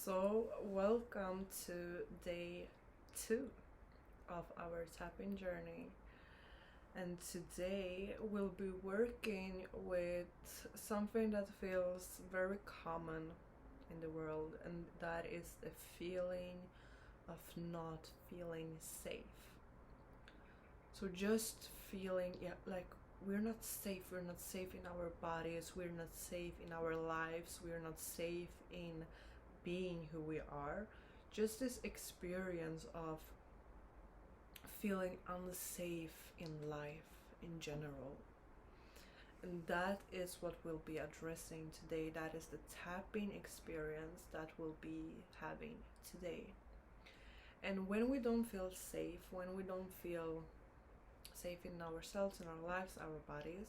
So, welcome to day 2 of our tapping journey. And today we'll be working with something that feels very common in the world, and that is the feeling of not feeling safe. So, just feeling, like we're not safe. We're not safe in our bodies, we're not safe in our lives, we're not safe in being who we are. Just this experience of feeling unsafe in life in general. And that is what we'll be addressing today. That is the tapping experience that we'll be having today. And when we don't feel safe, when we don't feel safe in ourselves, in our lives, our bodies,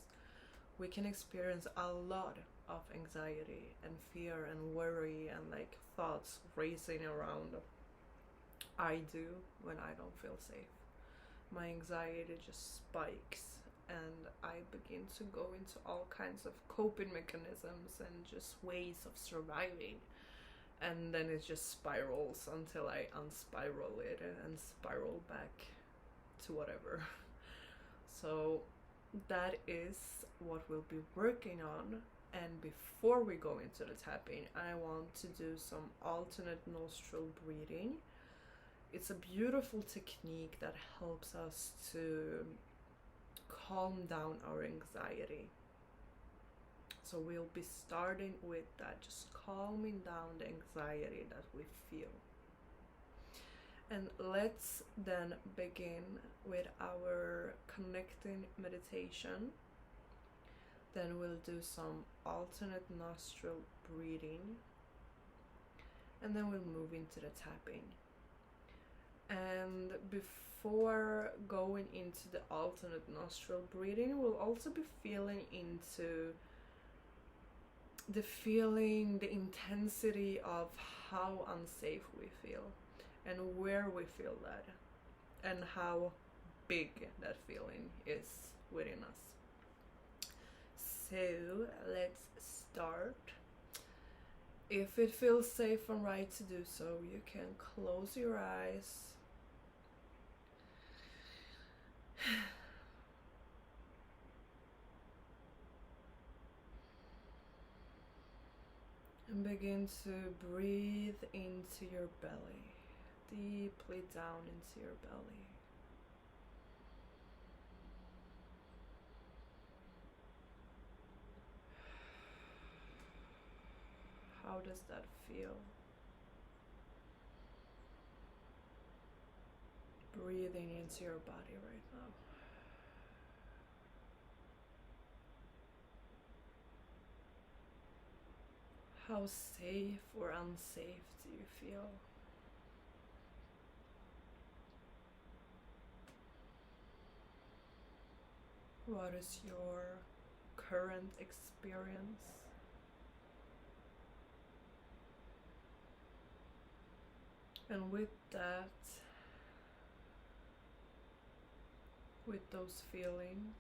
we can experience a lot of anxiety and fear and worry and like thoughts racing around. I do when I don't feel safe. My anxiety just spikes and I begin to go into all kinds of coping mechanisms and just ways of surviving. And then it just spirals until I unspiral it and spiral back to whatever. So that is what we'll be working on. And before we go into the tapping, I want to do some alternate nostril breathing. It's a beautiful technique that helps us to calm down our anxiety. So we'll be starting with that, just calming down the anxiety that we feel. And let's then begin with our connecting meditation. Then we'll do some alternate nostril breathing. And then we'll move into the tapping. And before going into the alternate nostril breathing, we'll also be feeling into the intensity of how unsafe we feel and where we feel that and how big that feeling is within us. So let's start. If it feels safe and right to do so, you can close your eyes. And begin to breathe into your belly, deeply down into your belly. How does that feel? Breathing into your body right now. How safe or unsafe do you feel? What is your current experience? And with that, with those feelings,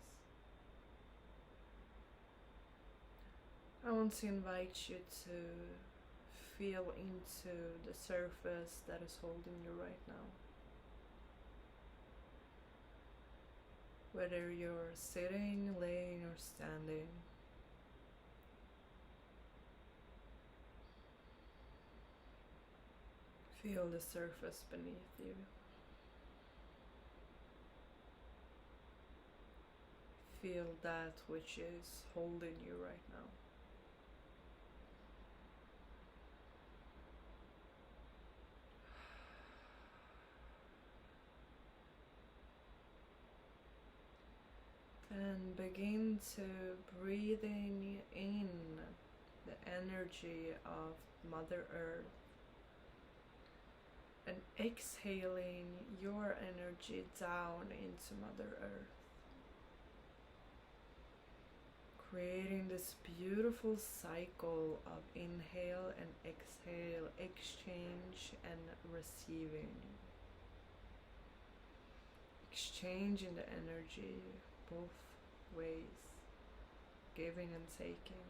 I want to invite you to feel into the surface that is holding you right now. Whether you're sitting, laying, or standing. Feel the surface beneath you. Feel that which is holding you right now. And begin to breathing in the energy of Mother Earth and exhaling your energy down into Mother Earth. Creating this beautiful cycle of inhale and exhale, exchange and receiving. Exchanging the energy both ways, giving and taking.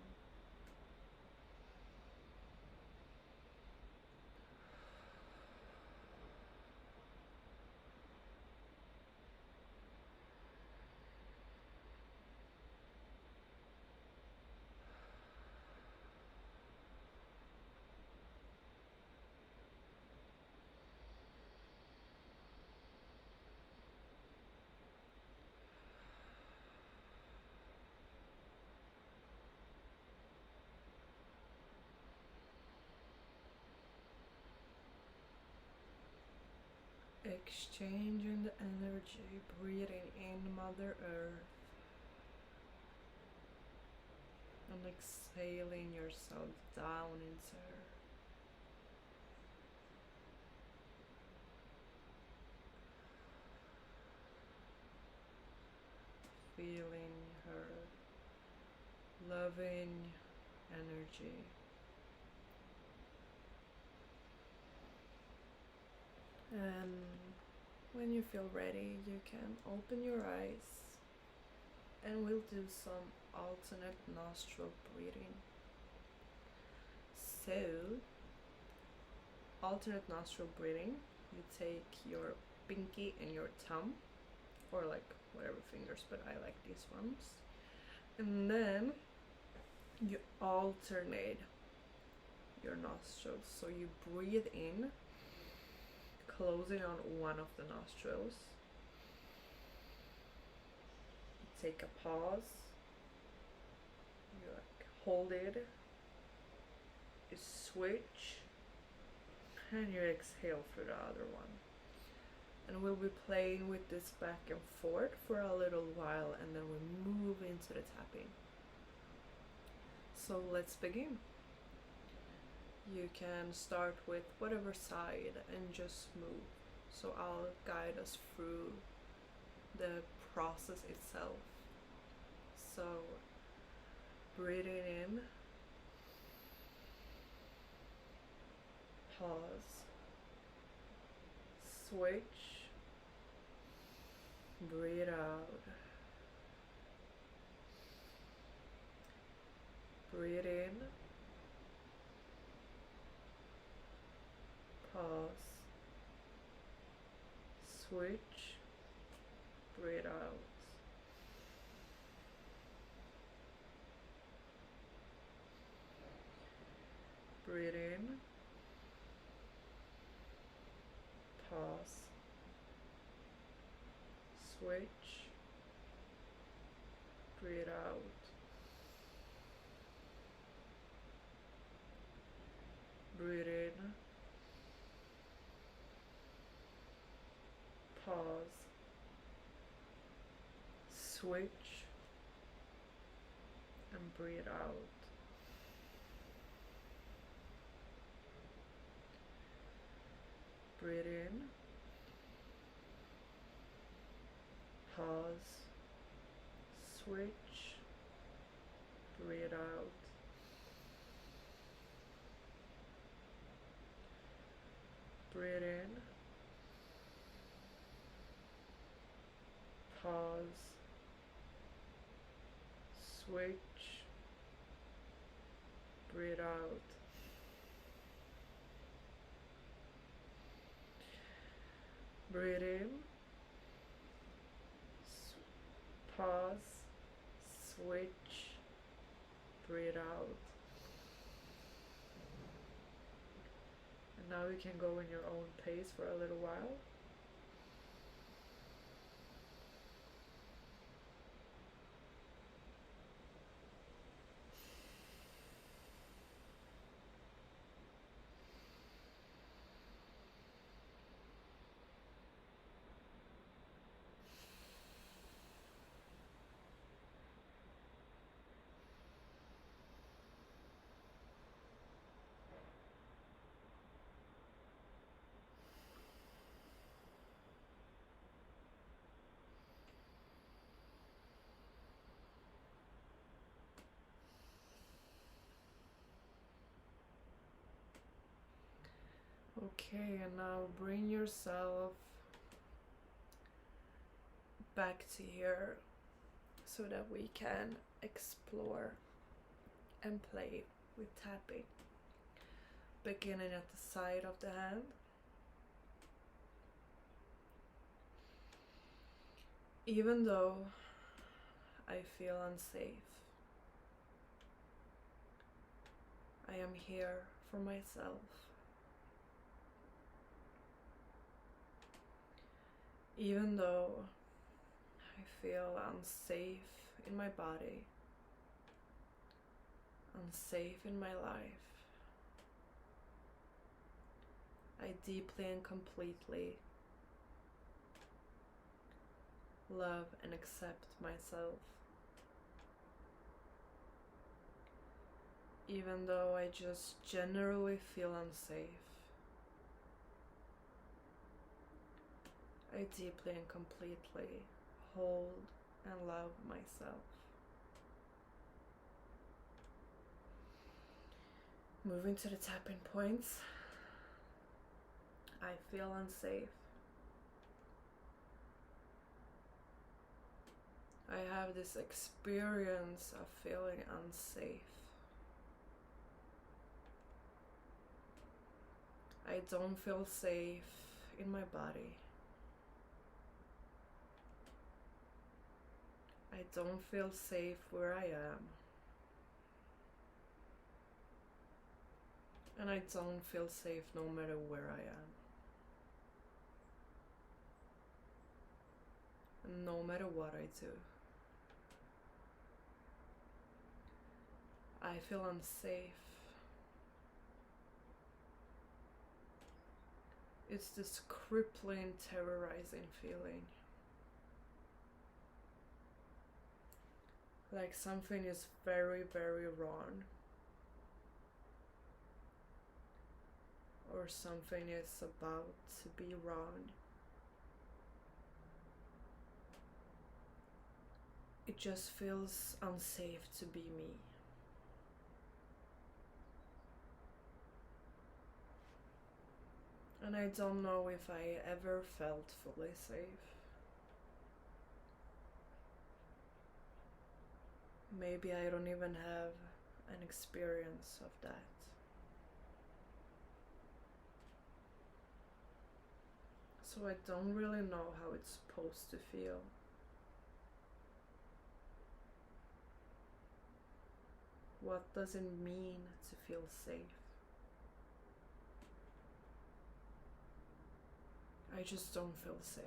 Exchanging the energy, breathing in Mother Earth and exhaling yourself down into her. Feeling her loving energy. And when you feel ready, you can open your eyes and we'll do some alternate nostril breathing. So, alternate nostril breathing, you take your pinky and your thumb, or like whatever fingers, but I like these ones, and then you alternate your nostrils. So you breathe in, closing on one of the nostrils, you take a pause, you like hold it, you switch, and you exhale through the other one. And we'll be playing with this back and forth for a little while, and then we move into the tapping. So let's begin. You can start with whatever side and just move. So I'll guide us through the process itself. So breathing in, pause, switch, breathe out, breathe in, pause, switch, breathe out. Breathe in, pause, switch, breathe out. Breathe in, pause, switch, and breathe out. Breathe in, pause, switch, breathe out. Breathe in, pause, switch, breathe out. Breathe in, pause, switch, breathe out. And now you can go in your own pace for a little while. Okay, and now bring yourself back to here so that we can explore and play with tapping. Beginning at the side of the hand. Even though I feel unsafe, I am here for myself. Even though I feel unsafe in my body, unsafe in my life, I deeply and completely love, and accept myself. Even though I just generally feel unsafe, I deeply and completely hold and love myself. Moving to the tapping points. I feel unsafe. I have this experience of feeling unsafe. I don't feel safe in my body. I don't feel safe where I am. And I don't feel safe no matter where I am. And no matter what I do. I feel unsafe. It's this crippling, terrorizing feeling. Like something is very, very wrong. Or something is about to be wrong. It just feels unsafe to be me. And I don't know if I ever felt fully safe. Maybe I don't even have an experience of that. So I don't really know how it's supposed to feel. What does it mean to feel safe? I just don't feel safe.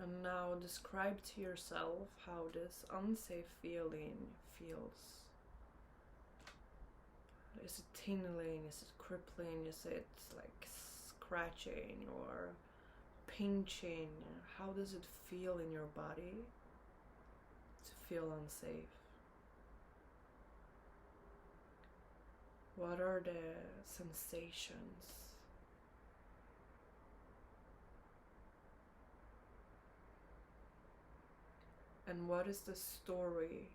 And now describe to yourself how this unsafe feeling feels. Is it tingling? Is it crippling? Is it like scratching or pinching? How does it feel in your body to feel unsafe? What are the sensations? And what is the story?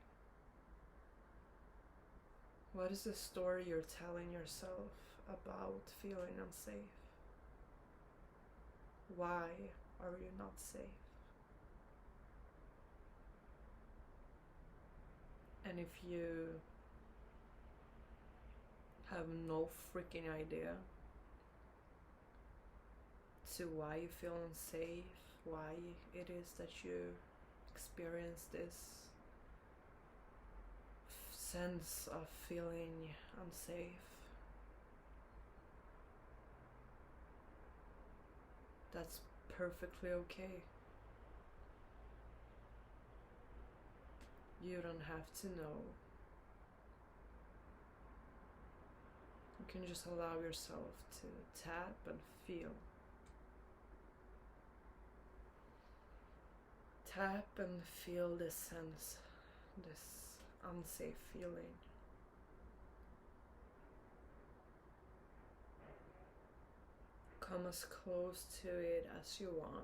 What is the story you're telling yourself about feeling unsafe? Why are you not safe? And if you have no freaking idea to why you feel unsafe, why it is that you experience this sense of feeling unsafe, that's perfectly okay. You don't have to know. You can just allow yourself to tap and feel. Tap and feel this sense, this unsafe feeling. Come as close to it as you want,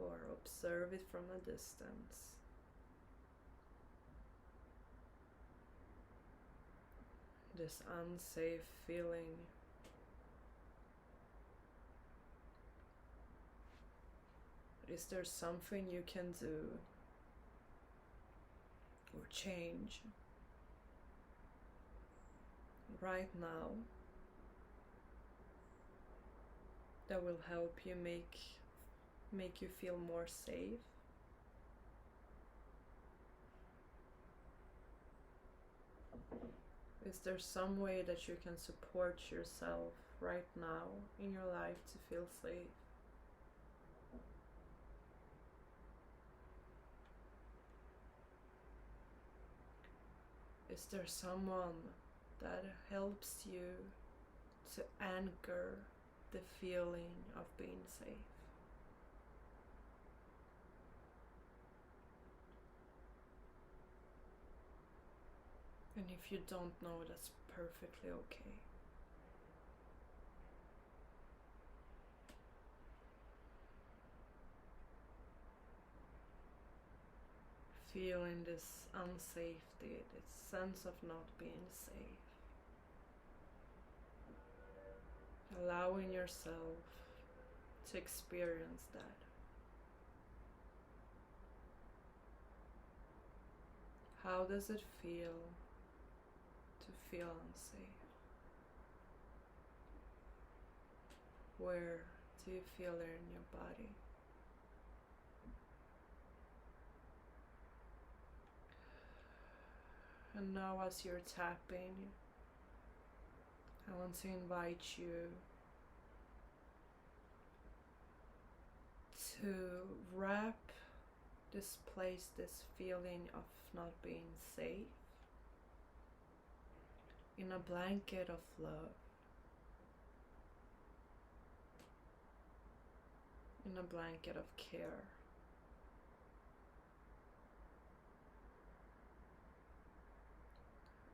or observe it from a distance. This unsafe feeling. Is there something you can do or change right now that will help you make you feel more safe? Is there some way that you can support yourself right now in your life to feel safe? Is there someone that helps you to anchor the feeling of being safe. And if you don't know, that's perfectly okay. Feeling this unsafety, this sense of not being safe. Allowing yourself to experience that. How does it feel to feel unsafe? Where do you feel it in your body? And now as you're tapping, I want to invite you to wrap this feeling of not being safe in a blanket of love, in a blanket of care.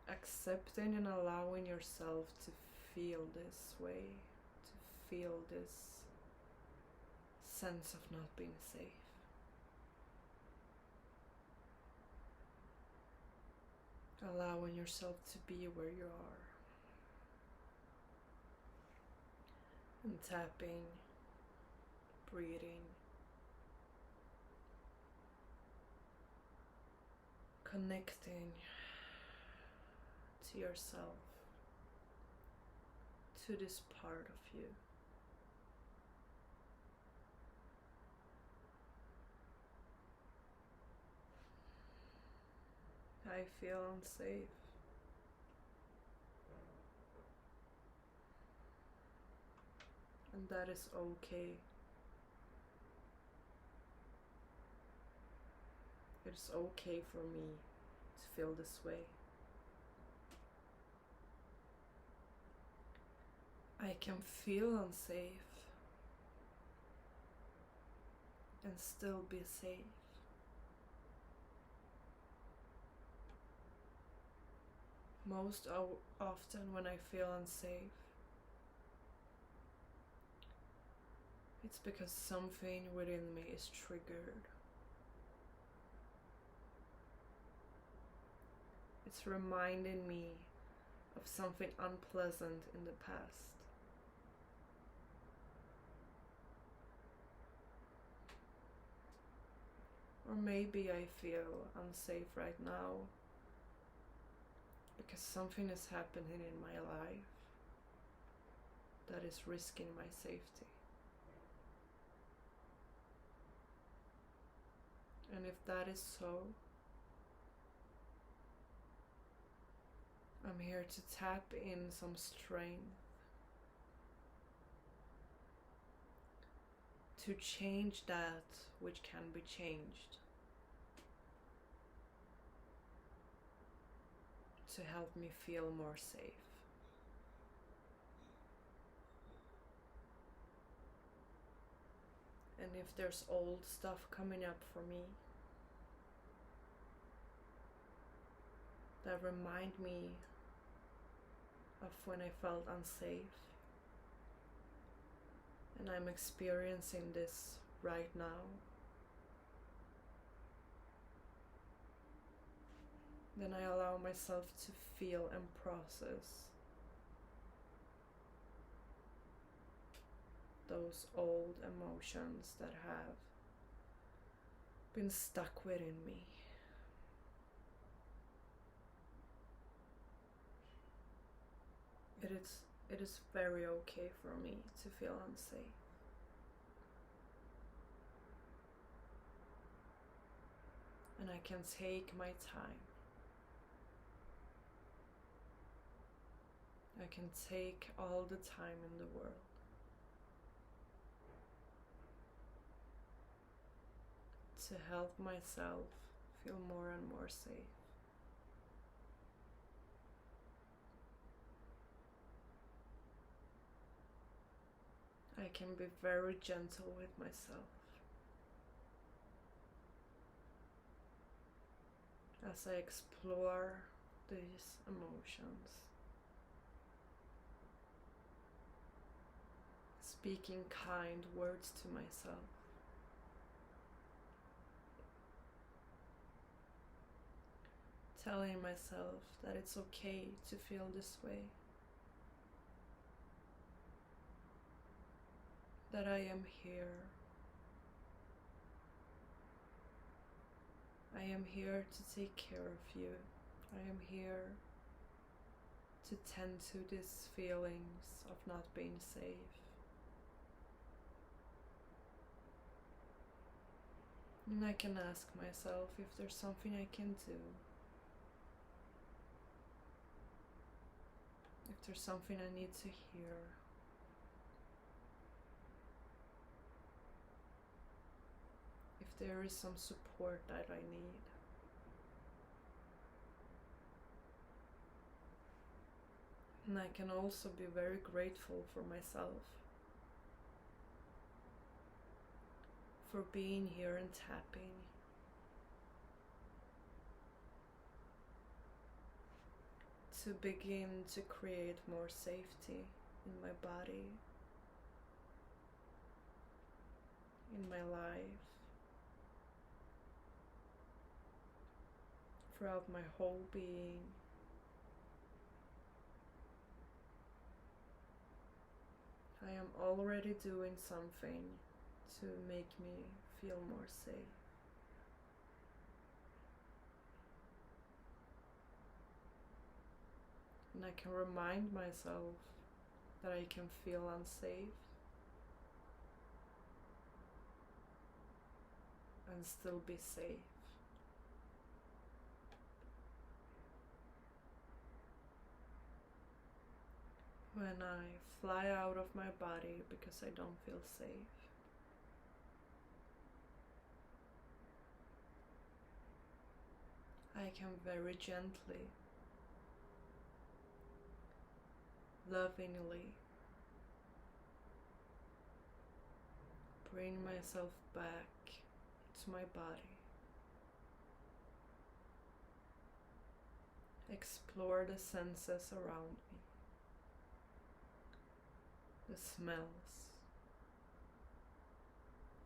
Accepting and allowing yourself to feel this way, to feel this sense of not being safe. Allowing yourself to be where you are. And tapping, breathing, connecting to yourself, to this part of you. I feel unsafe. And that is okay. It's okay for me to feel this way. I can feel unsafe and still be safe. Most often when I feel unsafe, it's because something within me is triggered. It's reminding me of something unpleasant in the past. Or maybe I feel unsafe right now because something is happening in my life that is risking my safety. And if that is so, I'm here to tap in some strength to change that which can be changed, to help me feel more safe. And if there's old stuff coming up for me that remind me of when I felt unsafe, and I'm experiencing this right now, then I allow myself to feel and process those old emotions that have been stuck within me. It is very okay for me to feel unsafe. And I can take my time. I can take all the time in the world to help myself feel more and more safe. I can be very gentle with myself as I explore these emotions, speaking kind words to myself, telling myself that it's okay to feel this way, that I am here. I am here to take care of you. I am here to tend to these feelings of not being safe. And I can ask myself if there's something I can do. If there's something I need to hear. If there is some support that I need. And I can also be very grateful for myself for being here and tapping. To begin to create more safety in my body, in my life, throughout my whole being. I am already doing something to make me feel more safe. And I can remind myself that I can feel unsafe and still be safe. When I fly out of my body because I don't feel safe, I can very gently, lovingly bring myself back to my body. Explore the senses around me. The smells,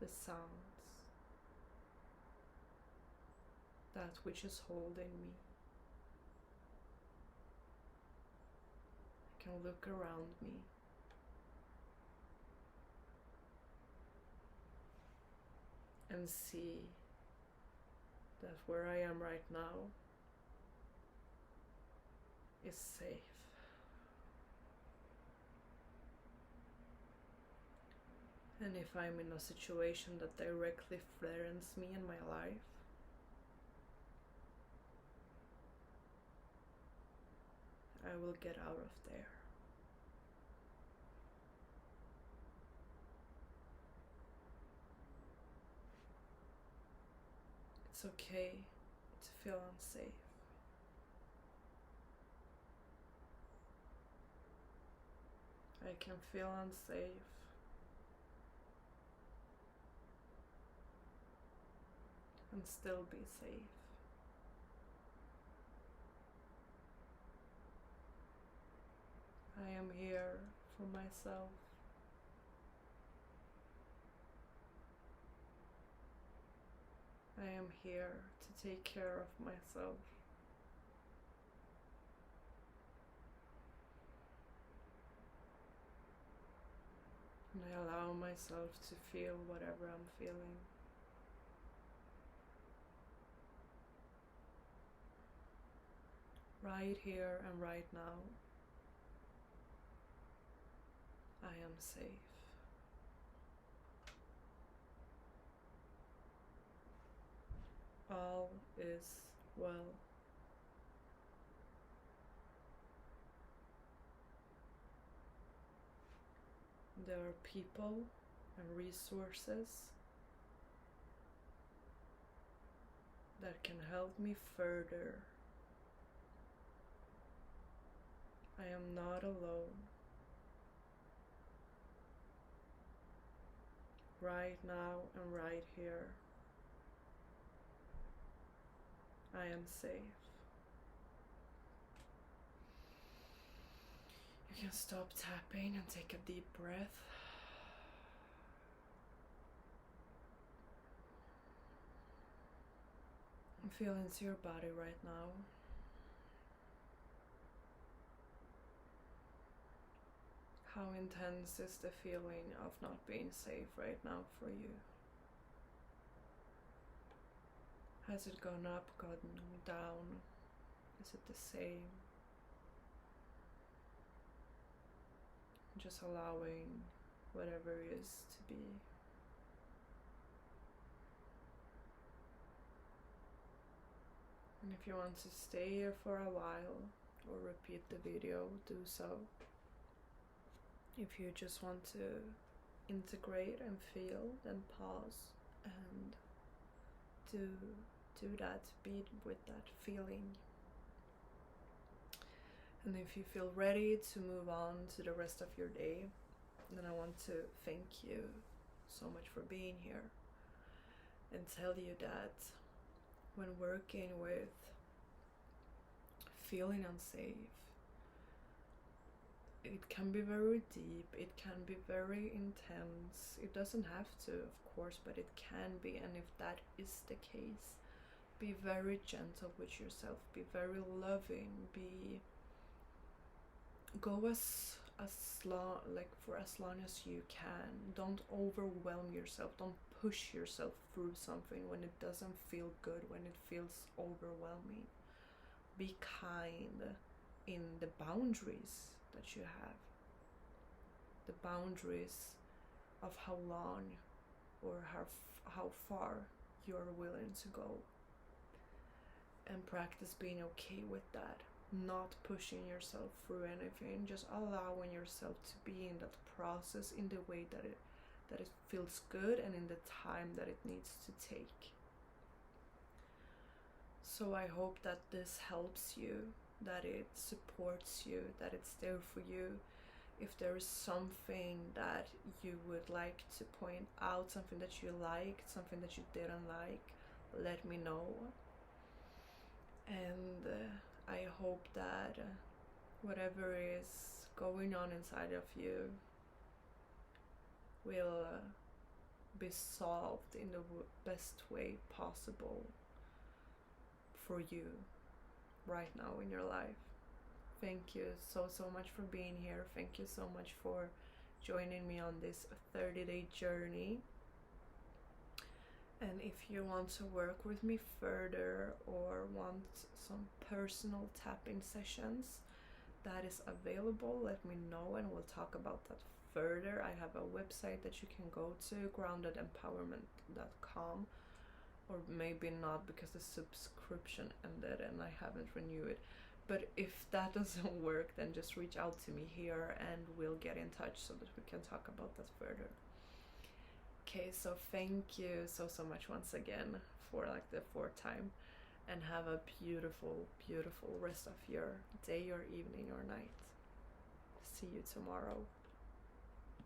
the sounds, that which is holding me. I can look around me. And see that where I am right now is safe. And if I'm in a situation that directly threatens me in my life, I will get out of there. It's okay to feel unsafe. I can feel unsafe and still be safe. I am here for myself. I am here to take care of myself. And I allow myself to feel whatever I'm feeling. Right here and right now, I am safe. All is well. There are people and resources that can help me further. I am not alone. right now and right here. I am safe. You can stop tapping and take a deep breath. And feel into your body right now. How intense is the feeling of not being safe right now for you? Has it gone up, gone down? Is it the same? Just allowing whatever is to be. And if you want to stay here for a while or repeat the video, do so. If you just want to integrate and feel, then pause and do that, be with that feeling. And if you feel ready to move on to the rest of your day, then I want to thank you so much for being here and tell you that when working with feeling unsafe, it can be very deep, it can be very intense. It doesn't have to, of course, but it can be. And if that is the case, be very gentle with yourself, be very loving, go for as long as you can. Don't overwhelm yourself, don't push yourself through something when it doesn't feel good, when it feels overwhelming. Be kind in the boundaries that you have, the boundaries of how long or how far you're willing to go, and practice being okay with that, not pushing yourself through anything, just allowing yourself to be in that process in the way that it feels good and in the time that it needs to take. So I hope that this helps you, that it supports you, that it's there for you. If there is something that you would like to point out, something that you liked, something that you didn't like, let me know. And I hope that whatever is going on inside of you will be solved in the best way possible for you right now in your life. Thank you so much for being here. Thank you so much for joining me on this 30-day journey. And if you want to work with me further or want some personal tapping sessions, that is available. Let me know and we'll talk about that further. I have a website that you can go to, groundedempowerment.com, or maybe not because the subscription ended and I haven't renewed it. But if that doesn't work, then just reach out to me here and we'll get in touch so that we can talk about that further. Okay, so thank you so much once again for like the 4th time, and have a beautiful rest of your day or evening or night. See you tomorrow.